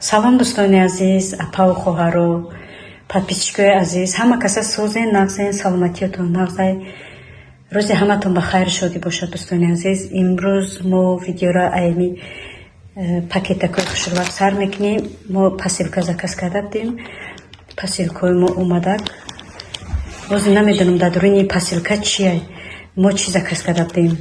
Салом дӯстони азиз, апа ва хоҳару, подписчикои азиз, ҳама каса сӯзен, нағзен, саломатиятон нағзай. Рӯзи ҳаматон ба хайр шодӣ бошад дӯстони азиз. Имрӯз мо видеоро айми пакетакои хушрӯб сар мекунем. Мо посилка заказ карда будем. Посилкаи мо омадак. Бози намедонам дар дуруни посилка чие. Мо чӣ заказ карда будем?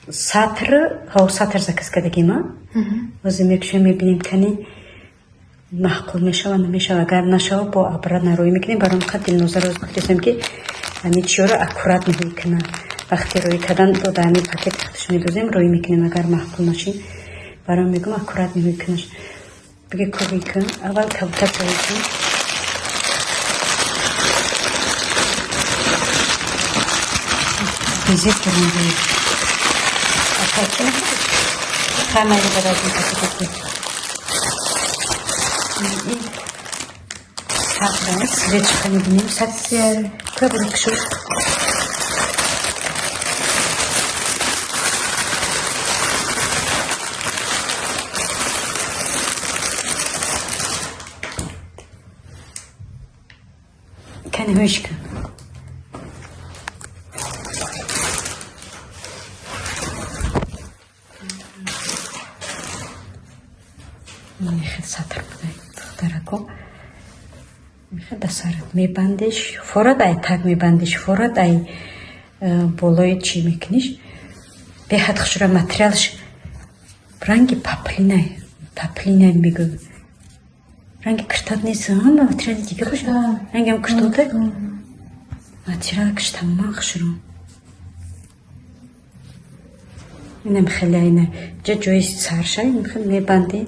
сатр заказ кардагим. Бози мекушем мебинем кани маҳқул мешава намешава. Агар нашава бо абра нароӣ мекунем. Баром қад дилноза роз гуфтем ки ами чиёро аккурат нароӣ кунам. Вақти роӣ кардан дода ами пакет вақтиш медозем роӣ мекунем. Агар маҳқул нашин баром мегӯм аккурат нароӣ кунаш. Биге кӯбӣ кун. Аввал кабута кӯбӣ кун. Безет кунем. Хамаи барои пакет. Сахар, свечка мебинем. Сахар кабук шуд. Кани вишка. Сатр будай духтарако да сарат мебандиш форад ай так мебандиш форад ай болои чи мекуниш бехат хушра материалш ранги паплинай мегӯ ранги киртад нест ҳама материали дига боша ранги ҳам киртода материал киш тамоман хушро инам хеле айна ҷои саршай хеле мебанди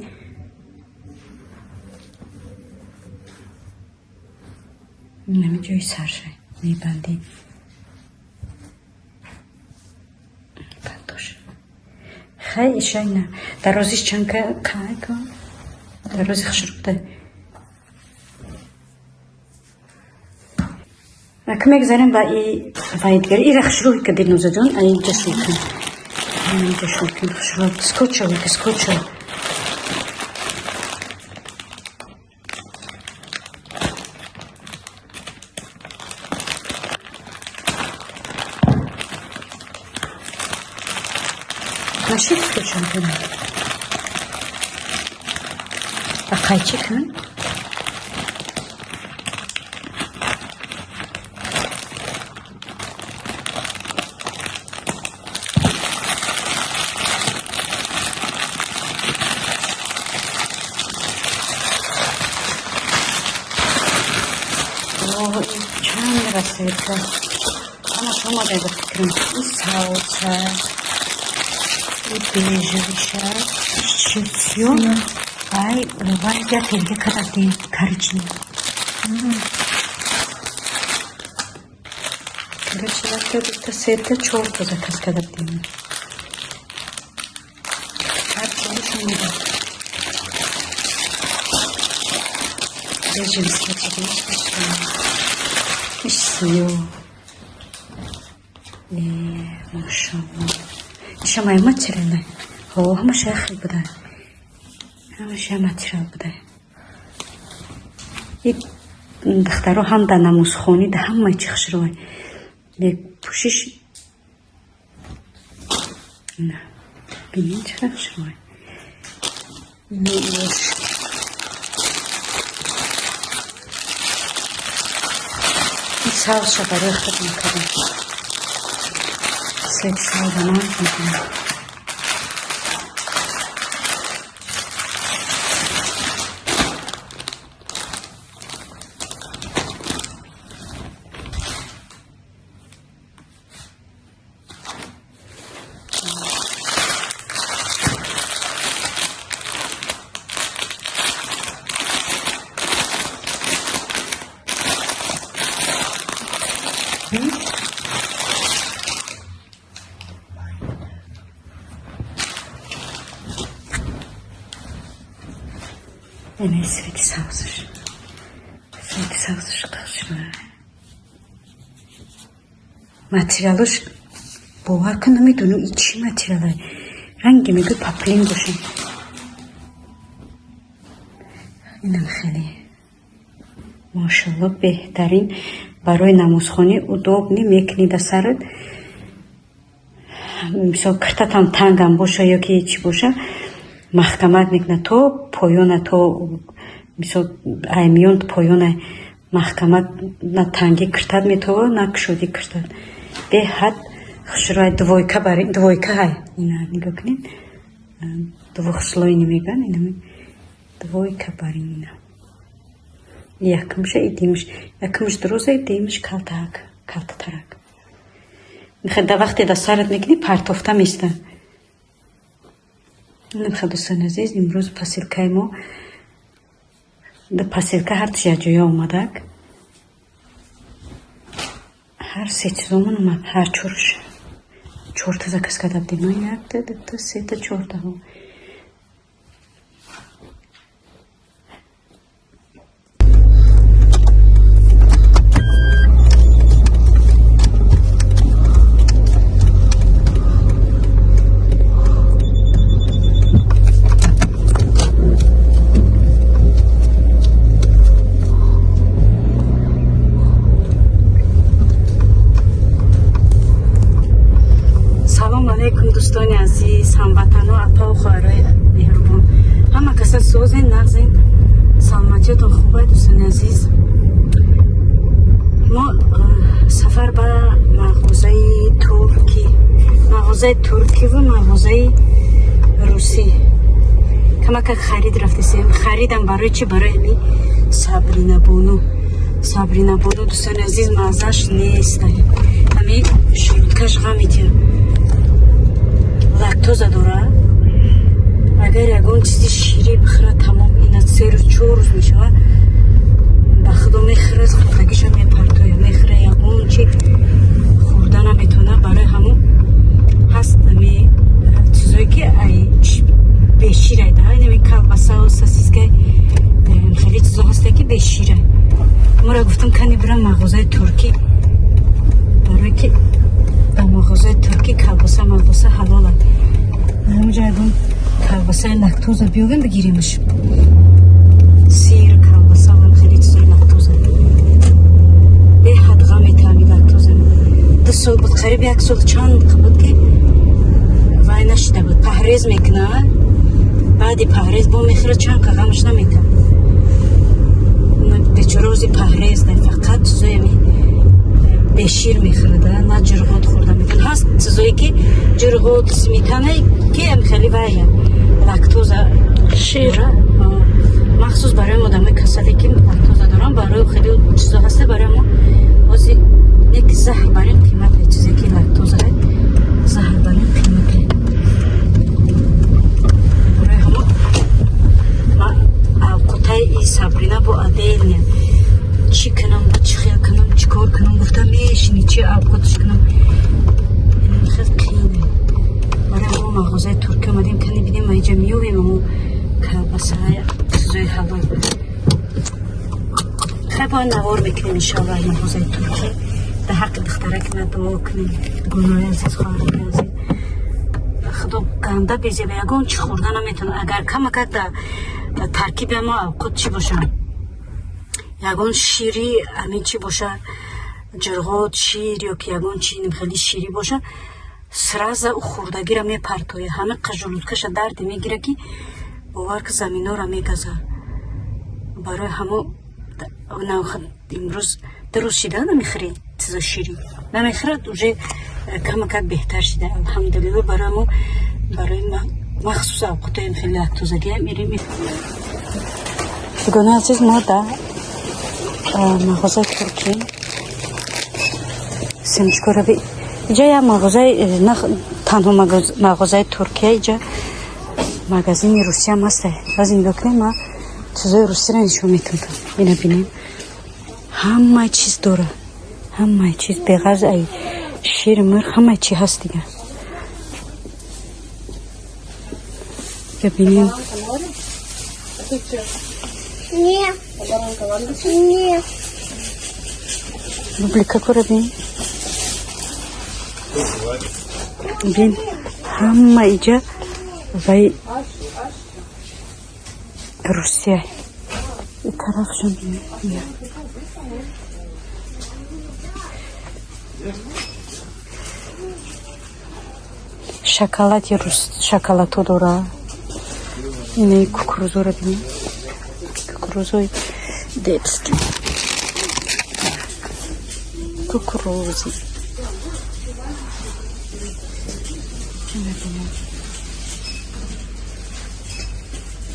нами ҷои саршай мебанди бандош хай шайна дарозиш чанка кайко дарози хушрубда акм мегзарем ба и вайдгар ира хушруб ка дилнозаҷон ай ҷашукин хушруб скотча Нашик скотчем кунем. А кайчи кун. О, чанд расетка. Ана шома деда фикрам. И салса. И бежевый шар, все. Ай, вайга телге каради коричневый. Короче, вот это сетка чёрта заказ каради. Как лучше не да. Бежевый шар, и все. Машаллах. Шамай материал. О, хамаша хел будай. Хамаша материал будай. И дахтаро ҳам да намозхони да ҳамаи чӣ хушрӯбай. Лек пӯшиш на бинин чӣ хушрӯбай. И салша барои худ мекардам. Свет салдана мекунам. Ene sveti sausaš. Sveti sausaš kaşma. Materialış bu hakkında mı dönü içi materialı. Rengi mi bir paplin düşün. اینم خیلی ماشاءالله بهترین برای نمازخوانی удобно میکنی در سرت. مثلا کرتت هم تنگم باشه یا که چی باشه محکمت میکنه تا پایان تا مثلا ایمیون پایان محکمت نه تنگی کرتت میتوه نه کشودی کرتت به حد خشرای دویکه برای دویکه های اینا نگاه کنین دویک سلوی نمیگن اینا دویکه برای اینا یکمشه ایدیمش یکمش دروزه ایدیمش کلت ترک میخواد در وقتی در سرت میکنی پرتافته میسته. نمیخواد دوستان عزیز امروز پاسیلکای ما در پاسیلکا هر جایی اومده هر سه چیزمون اومد هر چورش چورت از کس کداب دیما یک تا دو تا سه تا چورت ها دوستان عزیز هموطنان اپا و خواهرای مهربان همه کسا سوزین نغزین سلامتیتون خوبه. دوستان عزیز ما سفر به مغازه ترکی و مغازه روسی کمک خرید رفتیم. خریدم برای چی؟ برای همی صابرینا بونو دوستان عزیز مازش نیست همی شروطکش غمیتیم لاکتوزا داره. اگر یکون چیزی شیری بخوره تمام اینا 3 روز 4 روز میشه با خدا میخوره از خودگیشو میپرتویه میخوره یکون چی خوردن نمیتونه. برای همون هست می چیزایی که ای به شیره ده نمی کلبسه و ساسیسکه خیلی چیزا هسته که به شیره. ما را گفتم کنی برم مغازه ترکی برای که در مغازه ترکی کلباسه حلاله. همونجا اگه کلباسه لاکتوزا بیاویم بگیریمش سیر کلباسه و خیلی چیزای لاکتوزا به حد غمی تامی لاکتوزا 2 سال بود قریب 1 سال چند بود که وای نشده بود پهریز میکنه بعدی پهریز با میخوره چند که غمش نمیکنه بیچاره روزی پهریز ده فقط چیزای به شیر میخورده نه جرغوت خورده میکنه. هست چیزایی که جرغوت میکنه که هم خیلی وایه لاکتوزا شیر مخصوص برای مادامای کسایی که لاکتوزا دارن برای خیلی چیزا هسته برای ما بازی یک زهر برای قیمت چیزی که لاکتوزا زهر برای قیمت برای همون ما اوقاتای ای صابرینا با عدیل چی کنم با چی خیال کنم چی کار کنم گفتم میشینی چی اوقاتش کنم این خیلی قیمه. برای ما مغازه ترکی اومدیم کنی بیدیم ما اینجا میویم و کلباسه های چیزای حلال خیلی باید نوار بکنیم انشاءالله مغازه ترکی در حق دختره که دعا کنیم گناه عزیز خواهرای عزیز خدا گنده بیزی به یکون چی خوردن نمیتونه. اگر کمکت در ترکیب ما اوقات چی باشن یکون شیری همین چی باشه جرغات شیر یا که یکون چی خیلی شیری باشه سرازه او خوردگی را میپرتویه همه قجولوتکش درد میگیره که باور که زمین ها را میگذه. برای همه امروز روز شده نمیخوری چیزا شیری نمیخورد اوجه کمکت بهتر شده الحمدلله. برای مخصوص اوقات خیلی لاکتوزگی میریم. گناه عزیز ما در مغازه ترکی سمشکوره بی اینجا یا مغازه تنها مغازه ترکیه اینجا مغازین روسی هم هسته باز این دکره ما چیزای روسی را نشون میتونم اینو بینیم همه چیز داره همه چیز بغض ای شیر مرغ همه چی هست دیگه ببینیم. Нет. Бублика корабин. Бин хамма иджа вай Русия. این طرفشون بیا. شکلات یا شکلاتو داره. اینه کوکروزو رو بینیم. کوکروزوی دیپسکی. کوکروزی.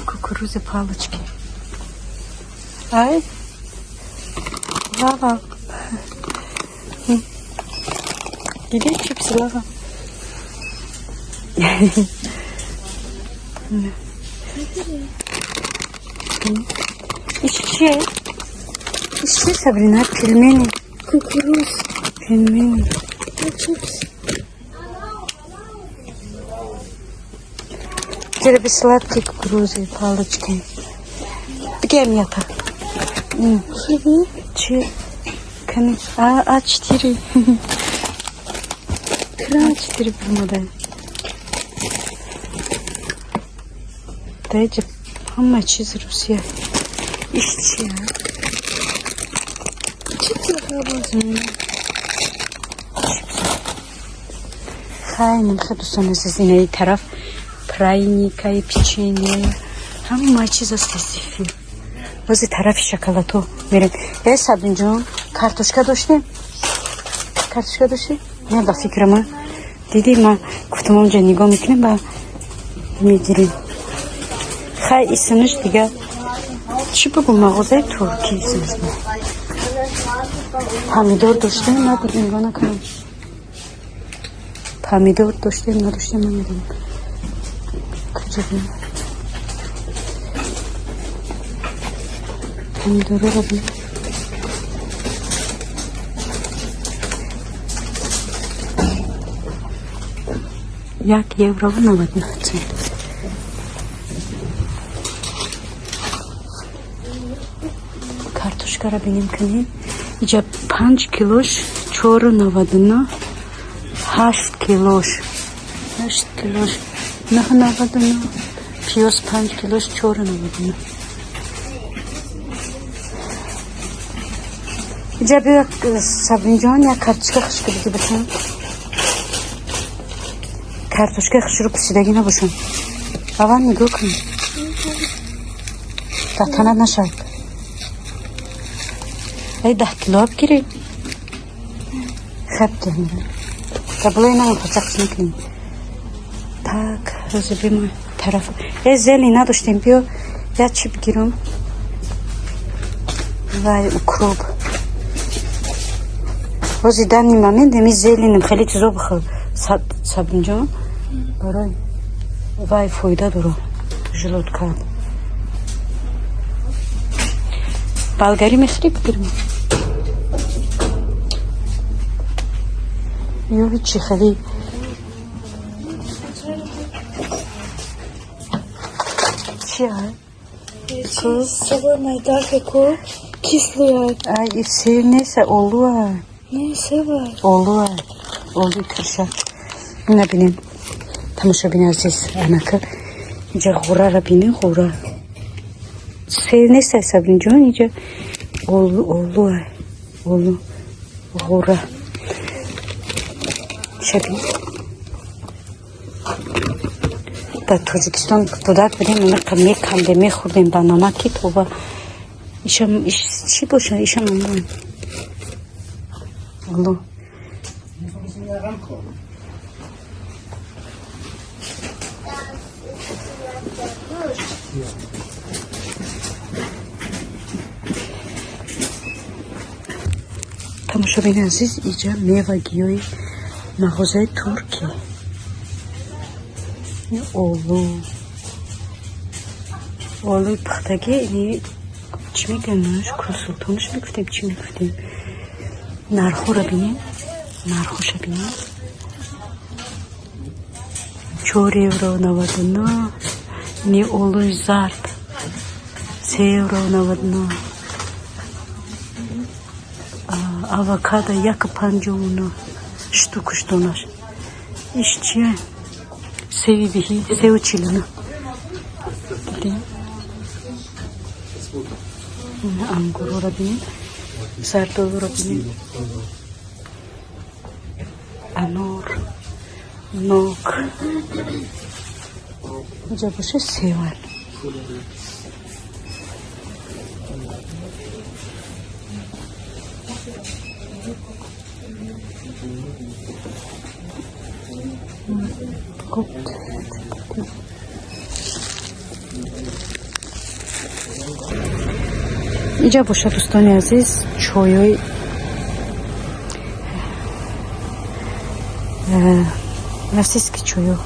Кукурузы палочки. Ай. Лава. Где чипсы лава? Еще Сабрина, пельмени. Кукуруз. Пельмени. Чипсы. Теперь сладкие кукурузы, палочки. Где мята? А4. А4 примадай. Дайте помочь из Руси. İşçi ya. Çipsi kabızım. Хайнем хадусона зазинай тарaf. Прайника и печенье. Хамма чиза стесифи. Возле тарафи шоколаду мерем. Сабинджон, картошка доштем? Картошка доштем? Не ба фикрама. Диди ма гуфтам онҷа нигоҳ мекунем ба мегирем. Хай исмиш дига чӣ бугу мағозаи туркӣ исмиш. Помидор доштем, надодем, нигоҳ накунам. Помидор доштем, надоштем, намедонам. Помидоры робим. Як евро 90 цент. Картошка робим каним. Иҷа 5 килош 4,99. 8 килош 9,99. Пиёз 5 килош 4,99. Иҷа бия Сабинҷон як картошка хушка биги бисам. Картошка хушро пусидаги набошам. Аввал нигоҳ кун. Татанат нашавад. Ай 10 кило бигирем. Хаб кунем. Таблои нам пачақш мекунем. Так, розебима тараф. Зелень надоштем, биё як чӣ бигирам. Вай укроп. Бози дани момент ми зеленым хеле чизо бихӯр. Сабинҷон барои вай фоида дорад. Желудка. Болгари мехӯри бигирам. Ё ҳичи хеле чӣ ай? Севой майдаке ко кислый ай. Ай, сев нест, олу ай. Не, севой. Олу ай. Олу кирша. Ина бинем. Тамошобин азиз анака. Иҷа ғурара бинем, ғура. Сев нест ай Сабинҷон, иҷа олу ай. Олу. Ғура. Шабин. Ба Тоҷикистон додак будем, мекалде мехӯрдем ба намаки тоба. Ишам чӣ боша? Ишам амоем. Алло. Тамошобини азиз, иҷа мевагиёи мағозаи турки. Олуи пухтаги ини чӣ мегӯем? Кулсултоныш мегуфтем, чӣ мегуфтем? Нархоро бинем. Нархоша бинем. 4,99 €. Ини олуи зард 3,99 €. Авокадо 1,59 штуку штонаш. Иш чия? Севи биҳи 3,49. ангурро бинед, зардолуро бинед, анор, нок, инҷо боша севал. инҷа боша дӯстони азиз чойои расиски чойо.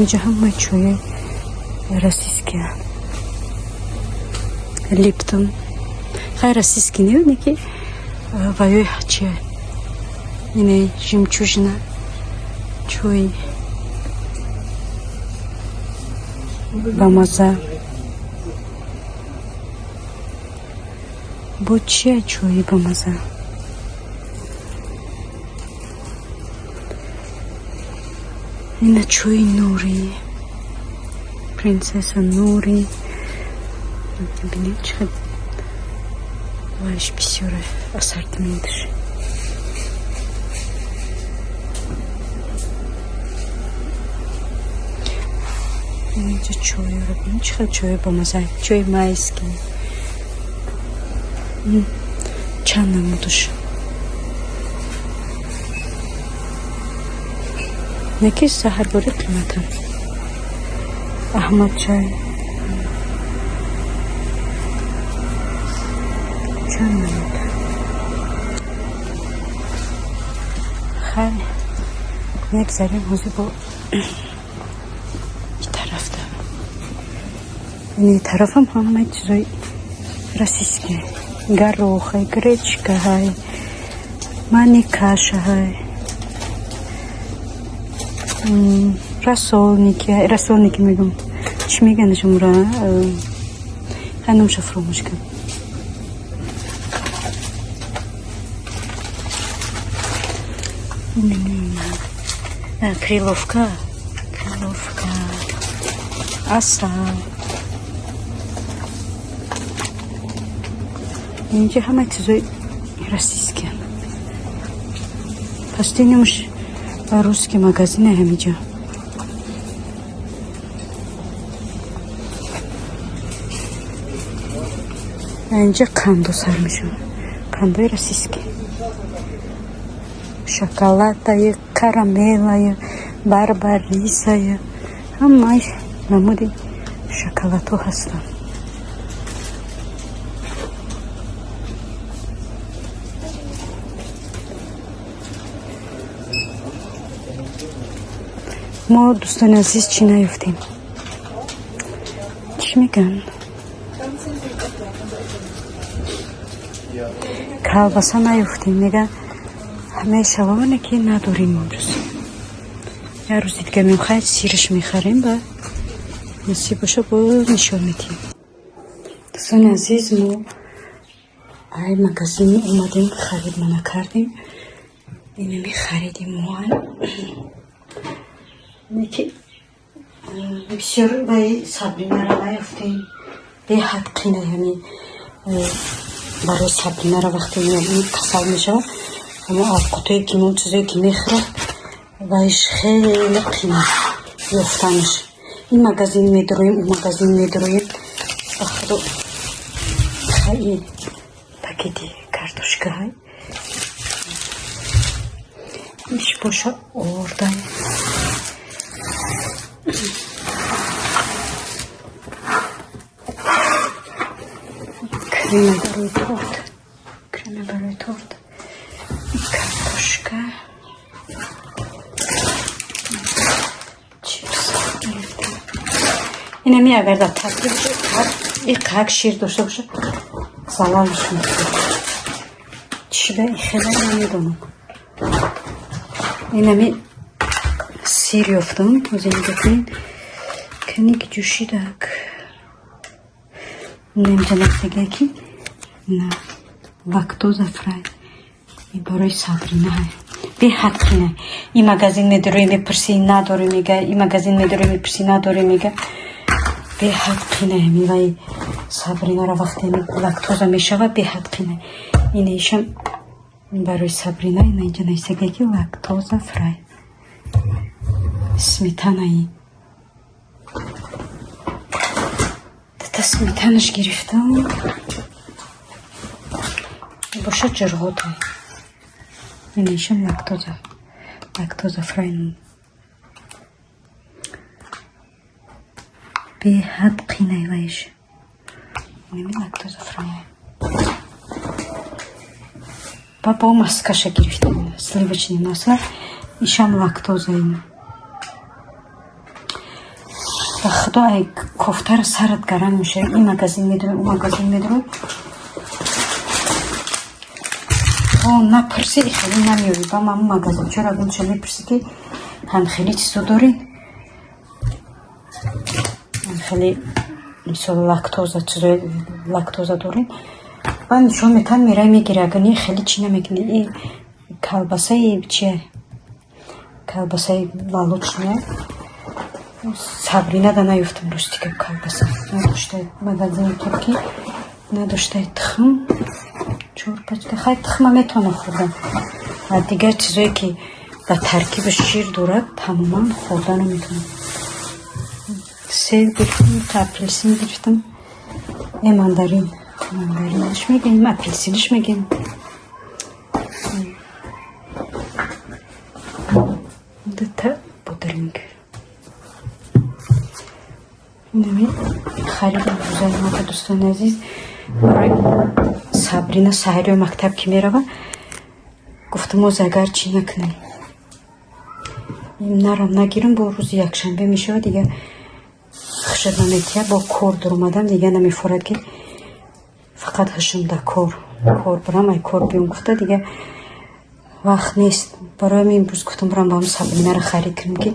инҷа ҳамаи чойои расиски липтон хай расиски не ки ваёи ҳачия ине жемчужина чой бамаза бо чия чои бамаза ина чои нури принцесса нури бинед чиқад вайш бисёр ассортиментш инҷа чойро бинед чиқад чои бамаза чои майски чанд намудаш неки саҳарбори қиматам аҳмад чай чанд намуд хай мегзарем ҳозир бо тарафда ини тарафам ҳамаи чизои расиски горохай гречкаҳай маникашаҳай расолники мегум чӣ мегӯянд шуморо хай номша фуромӯш кардам криловка асал инҷа ҳамаи чизои расиски пасти немуш русский магазине ҳамиҷа инҷа қандо сар мешавад қандои расиски шоколадае карамелае барбарисае ҳамаи намуди шоколадҳо ҳастанд мо дӯстони азиз чӣ наёфтем чӣ мегӯянд колбаса наёфтем мегӯянд ҳамаи шаловане ки надорем имрӯз як рӯзи дига меем хай сираш мехарем ба насиб боша боз нишон медиҳем дӯстони азиз мо ай магазин омадем харид мана кардем инами харидим моан неки бисёр баи сабринара наёфтем беҳад қина яъне барои сабринара вақте қасал мешавад ама овқотое ки мо чизое ки мехӯрад ваиш хеле қина ёфтанаш ин магазин медороем у магазин медороем ба худо хай пакети картошкаҳай иш боша ордай крема барои торт картошка чипс инами агар дар таркиб иқак шир дошта боша залалш мекунад чида хела намедонам инами сир ёфтам ҳозир нигоҳ кунед каник ҷӯшидак инамҷа лафтаге ки на лактоза фрай барои сабрина беҳад қина ин магазин медорем мепурсӣ надорем мега ин магазин медорем мепурсӣ надорем мега беҳад қина вай Сабринаро вақте лактоза мешавад беҳад қинай. Инешам барои Сабрина ина инҷа нависаги ки лактоза фрай. Сметанаи дата сметанаш гирифтам. Бошад ҷарҳотай. Инешам лактоза фрай. Беҳад қинай вайш. Лактоза фрай. Бо маскаша гирифтам. Сливочное масло. Ишам лактоза ин. Ба худо ай кофтара сарат гарам меша. Ин магазин медурам, он магазин медурам. Напрси хеле намеёри ба ман магазин. Чора гунча мепрси ки ҳам хеле чизо дорин. Хеле мисол лактоза дорин. Бан шо метан мерай мегире агар не хеле чи намекунӣ. И колбасаи чия? Колбасаи молочная. Сабрина да наёфтам ростика колбаса. Надоштай магазини турки, надоштай тухм. Чорпачка хай тухма метавонам хӯрдан. А дигар чизое ки ба таркиби шир дорад тамоман хӯрда наметавонам. Сев гирифтам, апельсин гирифтам. Мандаринаш мегӯем, апельсинаш мегӯем. Дата бодринг. Харидам рӯзаи мода дӯстони азиз. Барои Сабрина саҳриё мактаб ки мерава, гуфтам оз агар чӣ накунем. Нарам нагирам, бо рӯзи якшанбе мешавад дига хушад наметиҳад. Бо кор дуромадам дига намефорад ки фақат ҳушам да кор бурам, ай кор биём гуфта дига вақт нест. Барои имрӯз гуфтам бурам ба ҳам Сабринаро харид кунам ки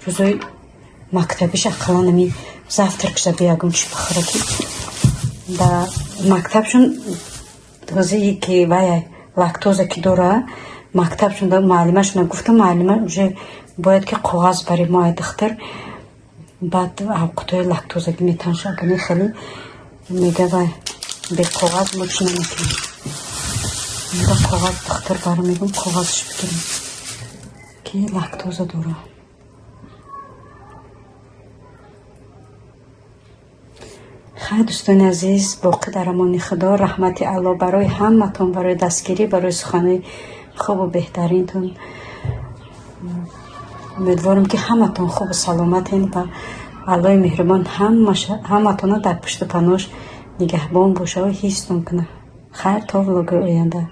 рӯзои мактабиш ақаллан ами завтракша биягум чӣ бихӯра ки да мактабшон ҳозии ки вай лактоза ки дора мактабшон да муаллимашона гуфтам муаллима уже бояд ки коғаз бари мо ай духтар баъд авқутои лактозагӣ метавонад агар не хеле мега вай бе коғаз мо чӣ намекунем. Ба коғаз духтар баромегум коғазш бигирем ки лактоза дора. хай дӯстони азиз, боқӣ дар амони худо. Раҳмати алло барои ҳаматон, барои дастгирӣ, барои суханои хубу беҳтаринтон. умедворам ки ҳаматон хубу саломатен ва аллои меҳрубон ҳаматона дар пушту паноҳш нигаҳбон боша ва ҳифзтон кунад. Хайр то влоги оянда.